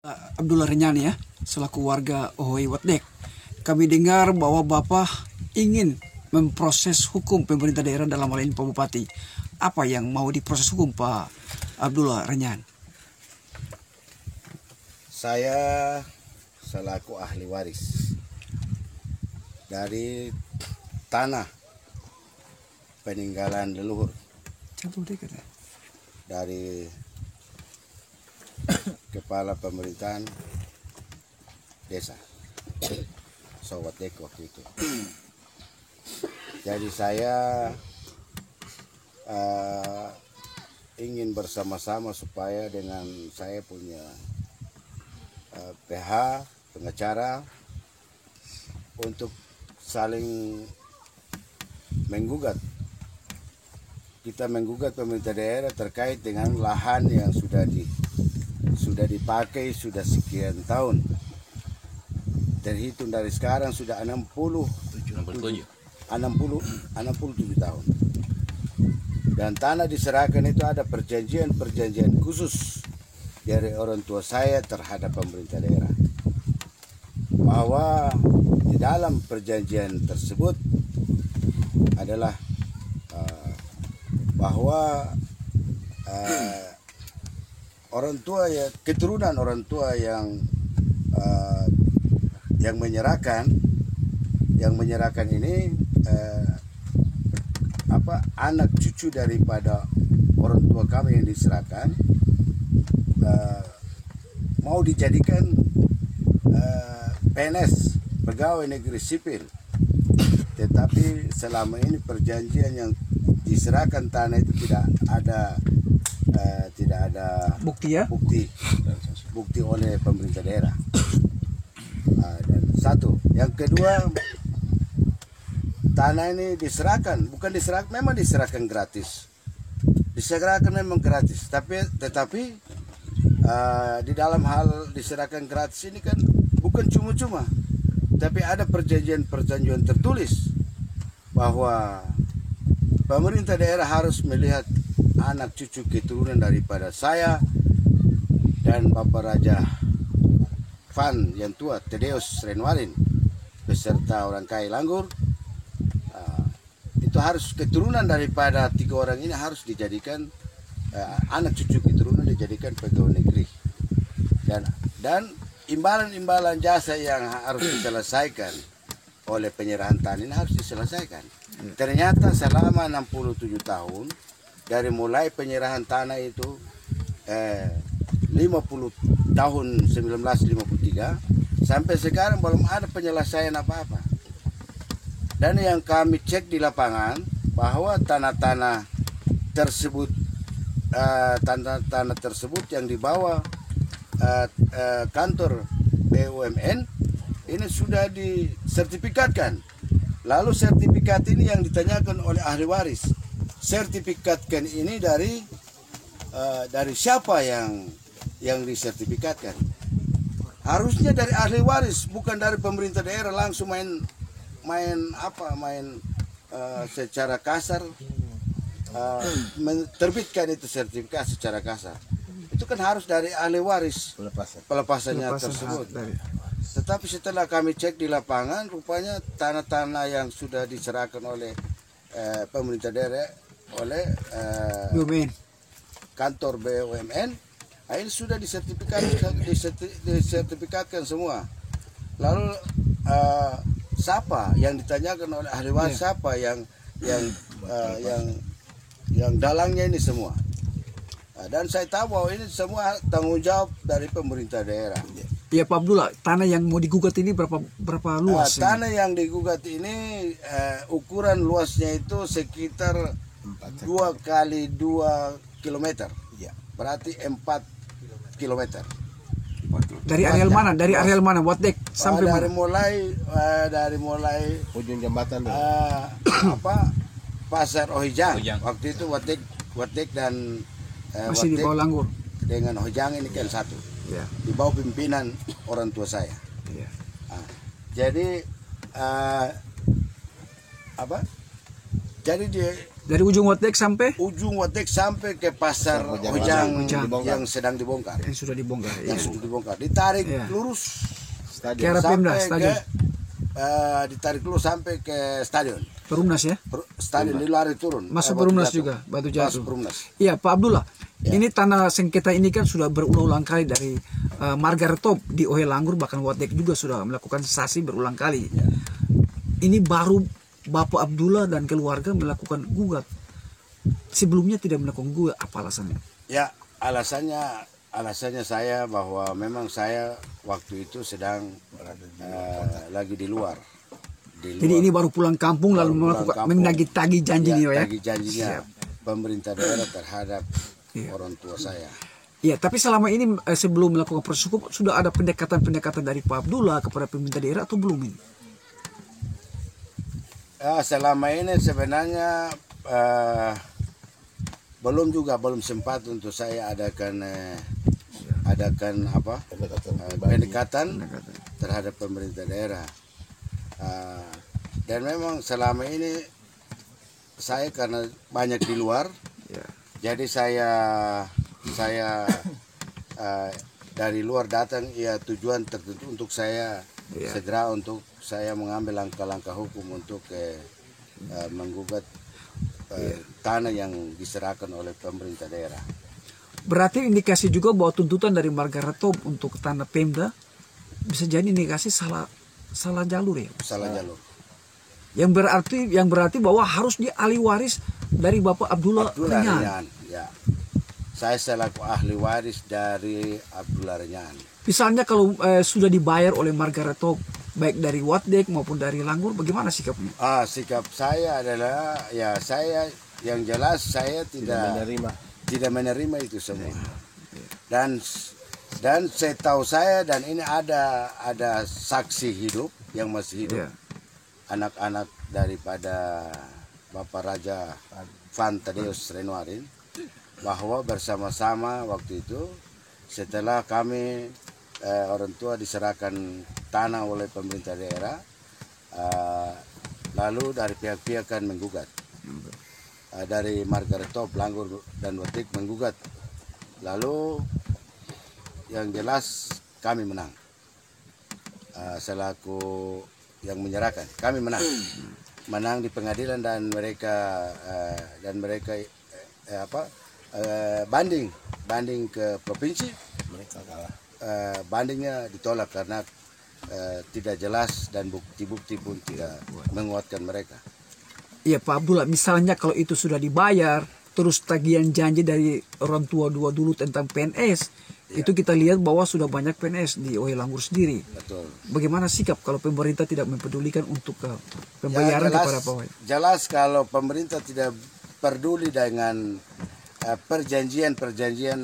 Abdullah Renyani ya, selaku warga Ohoi Wadek. Kami dengar bahwa Bapak ingin memproses hukum pemerintah daerah dalam hal ini Pak Bupati. Apa yang mau diproses hukum Pak Abdullah Renyani? Saya selaku ahli waris dari tanah peninggalan leluhur dari kepala pemerintahan desa Sobat Dek waktu itu. Jadi saya ingin bersama-sama supaya dengan saya punya PH pengacara untuk saling menggugat. Kita menggugat pemerintah daerah terkait dengan lahan yang sudah dipakai sudah sekian tahun. Terhitung dari sekarang sudah 67 tahun. Dan tanah diserahkan itu ada perjanjian khusus dari orang tua saya terhadap pemerintah daerah. Bahwa di dalam perjanjian tersebut adalah bahwa orang tua ya, keturunan orang tua yang menyerahkan ini anak cucu daripada orang tua kami yang diserahkan mau dijadikan PNS, pegawai negeri sipil. Tetapi selama ini perjanjian yang diserahkan tanah itu tidak ada bukti oleh pemerintah daerah. Dan satu, yang kedua, tanah ini memang diserahkan gratis. Diserahkan memang gratis, tetapi di dalam hal diserahkan gratis ini kan bukan cuma-cuma, tapi ada perjanjian tertulis bahwa pemerintah daerah harus melihat anak cucu keturunan daripada saya dan Bapak Raja Van yang tua, Tedeus Renwarin, beserta orang kaya Langgur. Itu harus keturunan daripada 3 orang ini harus dijadikan anak cucu keturunan dijadikan pegawai negeri. Dan imbalan-imbalan jasa yang harus diselesaikan oleh penyerahan tanah ini harus diselesaikan. Ternyata selama 67 tahun dari mulai penyerahan tanah itu 50 tahun 1953 sampai sekarang belum ada penyelesaian apa-apa. Dan yang kami cek di lapangan bahwa tanah-tanah tersebut yang dibawa kantor BUMN ini sudah disertifikatkan. Lalu sertifikat ini yang ditanyakan oleh ahli waris. Sertifikatkan ini dari siapa yang disertifikatkan? Harusnya dari ahli waris, bukan dari pemerintah daerah langsung main secara kasar menerbitkan itu sertifikat secara kasar. Itu kan harus dari ahli waris pelepasannya tersebut. Tetapi setelah kami cek di lapangan, rupanya tanah-tanah yang sudah diserahkan oleh pemerintah daerah oleh kantor BUMN ini sudah disertifikatkan semua. Lalu siapa yang ditanyakan oleh ahli waris, siapa yang dalangnya ini semua. Dan saya tahu bahwa ini semua tanggung jawab dari pemerintah daerah. Ya Pak Abdullah, tanah yang mau digugat ini berapa luas? Tanah yang digugat ini ukuran luasnya itu sekitar 2 kali 2 kilometer. Berarti 4 kilometer. Dari areal mana? Dari areal mana? Wadek sampai dari mulai ujung jembatan Pasar Ohijang. Waktu itu Wadek dan masih di bawah Langgur dengan Ohijang ini kan satu. Ya. Di bawah pimpinan orang tua saya. Ya. Jadi Jadi Dari ujung Watek sampai ujung Watek sampai ke pasar Ojang yang sedang dibongkar. yang sudah dibongkar. Yang sudah dibongkar. Ditarik lurus Ke arah Pemda, stadion. Ditarik lurus sampai ke stadion. Perumnas ya? Stadion di luar turun. Masuk Batu Perumnas Jatuh. juga, Batu Jatuh. Masuk Perumnas. Iya, Pak Abdullah. Ini tanah sengketa ini kan sudah berulang-ulang kali dari Margaret Top di Ohe Langgur, bahkan Watek juga sudah melakukan sesasi berulang kali. Ini baru Bapak Abdullah dan keluarga melakukan gugat. Sebelumnya tidak melakukan gugat, apa alasannya? Ya, alasannya saya bahwa memang saya waktu itu sedang lagi di luar. Jadi ini baru pulang kampung lalu melakukan menagih-tagih janji ini ya? Tagih janjinya pemerintah daerah terhadap orang tua saya. Iya, tapi selama ini sebelum melakukan proses hukum sudah ada pendekatan-pendekatan dari Pak Abdullah kepada pemerintah daerah atau belum ini? Selama ini sebenarnya belum sempat untuk saya adakan pendekatan terhadap pemerintah daerah. Dan memang selama ini saya karena banyak di luar, jadi saya dari luar datang ya tujuan tertentu untuk saya segera untuk saya mengambil langkah-langkah hukum untuk menggugat tanah yang diserahkan oleh pemerintah daerah. Berarti indikasi juga bahwa tuntutan dari Margaret Top untuk tanah Pemda bisa jadi indikasi salah jalur ya? Salah jalur. Yang berarti bahwa harus dialih waris dari Bapak Abdullah Renyan. Ya. Saya selaku ahli waris dari Abdullah Renyan. Misalnya kalau sudah dibayar oleh Margaret Top baik dari Watek maupun dari Langgur, bagaimana sikapnya? Sikap saya adalah ya saya yang jelas saya tidak menerima itu semua. Dan setahu saya dan ini ada saksi hidup yang masih hidup. Anak-anak daripada Bapak Raja Van Tadeus Renwarin bahwa bersama-sama waktu itu setelah kami orang tua diserahkan tanah oleh pemerintah daerah, lalu dari pihak-pihak kan menggugat, dari Margaret Top, Langgur dan Watek menggugat, lalu yang jelas kami menang, selaku yang menyerahkan kami menang di pengadilan dan mereka banding ke provinsi, mereka kalah. Bandingnya ditolak karena tidak jelas dan bukti-bukti pun tidak menguatkan mereka. Iya Pak Abdullah, misalnya kalau itu sudah dibayar, terus tagihan janji dari orang tua dulu tentang PNS, itu kita lihat bahwa sudah banyak PNS di Ohe Langgur sendiri. Betul. Bagaimana sikap kalau pemerintah tidak mempedulikan untuk pembayaran kepada Pak? Jelas kalau pemerintah tidak peduli dengan perjanjian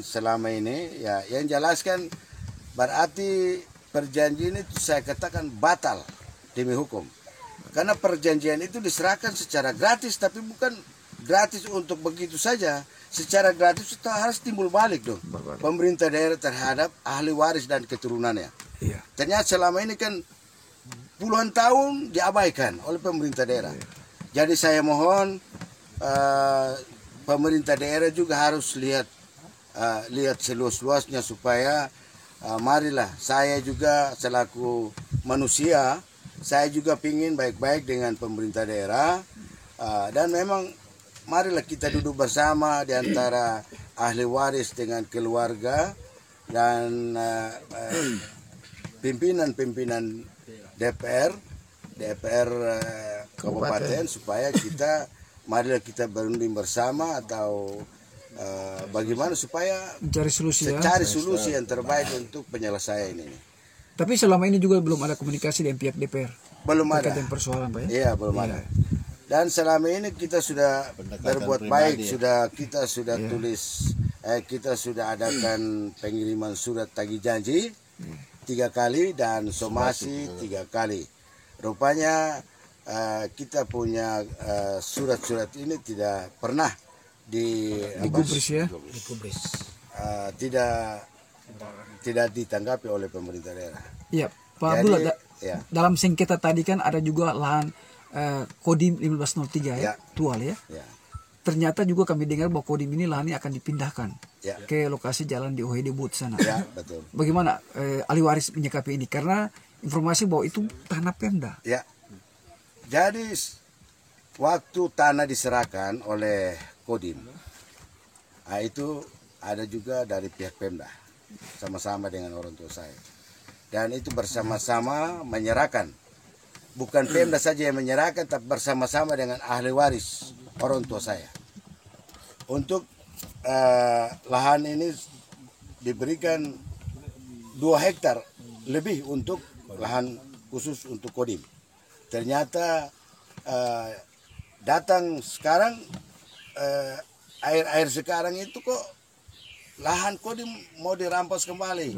selama ini, ya yang jelaskan berarti perjanjian itu saya katakan batal demi hukum. Karena perjanjian itu diserahkan secara gratis, tapi bukan gratis untuk begitu saja. Secara gratis itu harus timbul balik dong. Pemerintah daerah terhadap ahli waris dan keturunannya. Iya. Ternyata selama ini kan puluhan tahun diabaikan oleh pemerintah daerah. Jadi saya mohon pemerintah daerah juga harus lihat seluas-luasnya supaya marilah saya juga selaku manusia, saya juga pingin baik-baik dengan pemerintah daerah, dan memang marilah kita duduk bersama di antara ahli waris dengan keluarga dan pimpinan-pimpinan DPR kabupaten supaya marilah kita berunding bersama atau bagaimana supaya cari solusi yang terbaik untuk penyelesaian ini. Tapi selama ini juga belum ada komunikasi dengan pihak DPR. Belum ada. Dengan persoalan Pak ya? Iya, belum ada. Dan selama ini kita sudah berbuat baik, kita sudah tulis, kita sudah adakan pengiriman surat tagih janji 3 kali dan somasi 3 kali. Rupanya kita punya surat-surat ini tidak pernah digubris ya? Tidak ditanggapi oleh pemerintah daerah. Iya, Pak Abdullah, dalam sengketa tadi kan ada juga lahan Kodim 1503 ya, Tual ya. ternyata juga kami dengar bahwa Kodim ini lahannya akan dipindahkan Ya. ke lokasi jalan di Ohede But sana. Ya, betul. Bagaimana ahli waris menyikapi ini? Karena informasi bahwa itu tanah Pemda. Ya. Jadi waktu tanah diserahkan oleh Kodim, itu ada juga dari pihak Pemda, sama-sama dengan orang tua saya. Dan itu bersama-sama menyerahkan. Bukan Pemda saja yang menyerahkan, tapi bersama-sama dengan ahli waris orang tua saya. Untuk lahan ini diberikan 2 hektar lebih untuk lahan khusus untuk Kodim. Ternyata datang sekarang air sekarang itu kok lahan Kodim mau dirampas kembali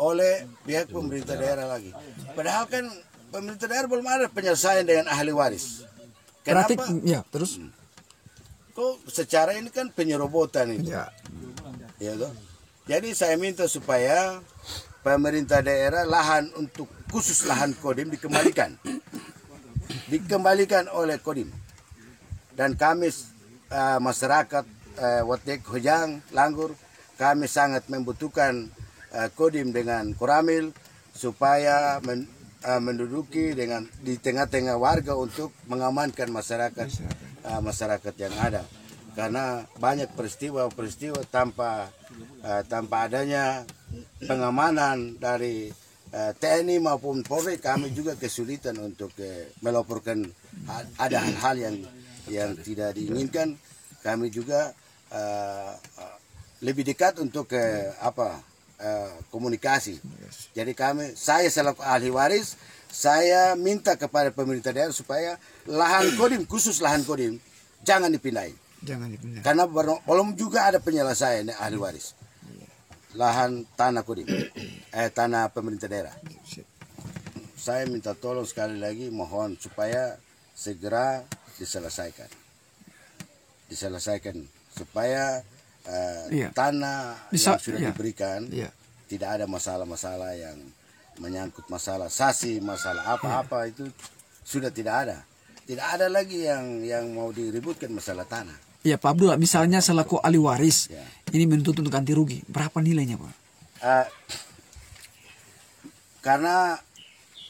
oleh pihak pemerintah daerah lagi. Padahal kan pemerintah daerah belum ada penyelesaian dengan ahli waris. Berarti, Kenapa? ya terus. Kok secara ini kan penyerobotan itu. Ya. Ya toh? Jadi saya minta supaya pemerintah daerah lahan untuk khusus lahan Kodim dikembalikan. Dikembalikan oleh Kodim. Dan kami masyarakat Watek, Hojang, Langgur, kami sangat membutuhkan Kodim dengan Koramil supaya menduduki dengan di tengah-tengah warga untuk mengamankan masyarakat yang ada, karena banyak peristiwa tanpa adanya pengamanan dari TNI maupun Polri, kami juga kesulitan untuk melaporkan ada hal-hal yang tidak diinginkan. Kami juga lebih dekat untuk komunikasi. Jadi saya selaku ahli waris, saya minta kepada pemerintah daerah supaya lahan Kodim, khusus lahan Kodim, jangan dipindahin. Jangan dipindahin. Karena belum juga ada penyelesaian ahli waris. Lahan tanah Kodim, tanah pemerintah daerah. Saya minta tolong sekali lagi, mohon supaya segera diselesaikan. Supaya tanah yang sudah diberikan tidak ada masalah-masalah yang menyangkut masalah sasi, masalah apa-apa, itu sudah tidak ada. Tidak ada lagi yang mau diributkan masalah tanah. Ya Pak Abdullah, misalnya selaku ahli waris ini menuntut untuk ganti rugi, berapa nilainya Pak? Karena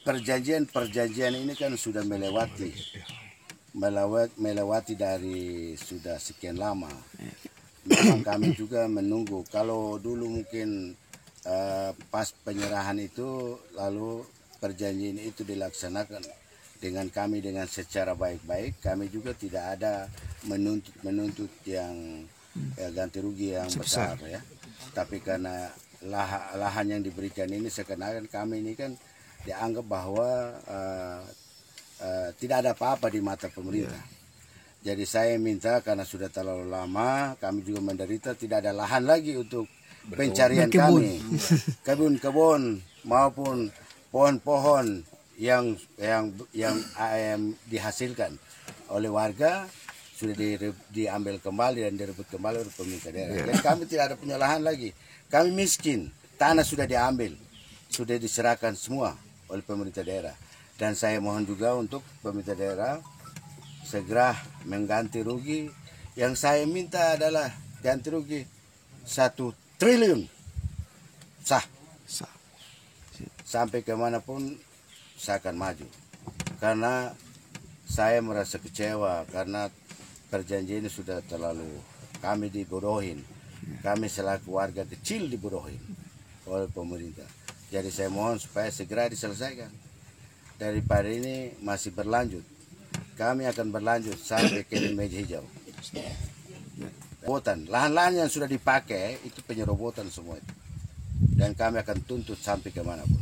perjanjian ini kan sudah melewati dari sudah sekian lama. Memang kami juga menunggu. Kalau dulu mungkin pas penyerahan itu, lalu perjanjian itu dilaksanakan dengan kami dengan secara baik-baik, kami juga tidak ada menuntut yang ganti rugi yang besar ya. Tapi karena lahan yang diberikan ini seakan-akan kami ini kan dianggap bahwa tidak ada apa-apa di mata pemerintah. Jadi saya minta, karena sudah terlalu lama kami juga menderita, tidak ada lahan lagi untuk pencarian kami. Kebun-kebun maupun pohon-pohon yang dihasilkan oleh warga sudah diambil kembali dan direbut kembali oleh pemerintah daerah. Jadi kami tidak ada punya lahan lagi. Kami miskin, tanah sudah diambil, sudah diserahkan semua oleh pemerintah daerah. Dan saya mohon juga untuk pemerintah daerah segera mengganti rugi. Yang saya minta adalah ganti rugi 1 triliun sah. Sampai kemanapun saya akan maju. Karena saya merasa kecewa karena perjanjian ini sudah terlalu kami dibodohin. Kami selaku warga kecil dibodohin oleh pemerintah. Jadi saya mohon supaya segera diselesaikan. Daripada ini masih berlanjut, kami akan berlanjut sampai ke meja hijau. Lahan-lahan yang sudah dipakai itu penyerobotan semua itu. Dan kami akan tuntut sampai kemanapun.